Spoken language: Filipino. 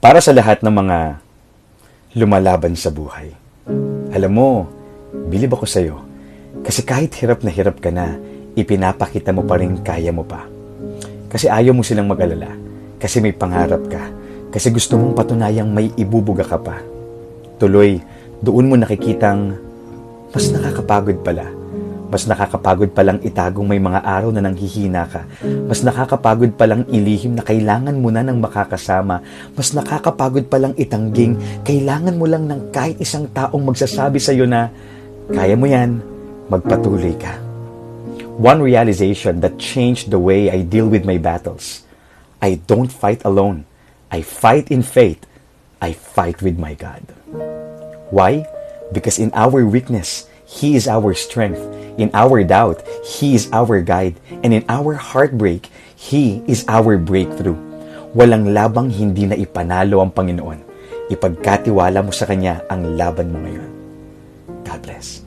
Para sa lahat ng mga lumalaban sa buhay. Alam mo, bilib ako sa'yo. Kasi kahit hirap na hirap ka na, ipinapakita mo pa rin kaya mo pa. Kasi ayaw mo silang mag-alala. Kasi may pangarap ka. Kasi gusto mong patunayang may ibubuga ka pa. Tuloy, doon mo nakikitang mas nakakapagod pala. Mas nakakapagod palang itagong may mga araw na nanghihina ka. Mas nakakapagod palang ilihim na kailangan mo na ng makakasama. Mas nakakapagod palang itangging kailangan mo lang ng kahit isang taong magsasabi sa iyo na kaya mo yan, magpatuloy ka. One realization that changed the way I deal with my battles. I don't fight alone. I fight in faith. I fight with my God. Why? Because in our weakness, He is our strength. In our doubt, He is our guide. And in our heartbreak, He is our breakthrough. Walang labang hindi na ipanalo ang Panginoon. Ipagkatiwala mo sa Kanya ang laban mo ngayon. God bless.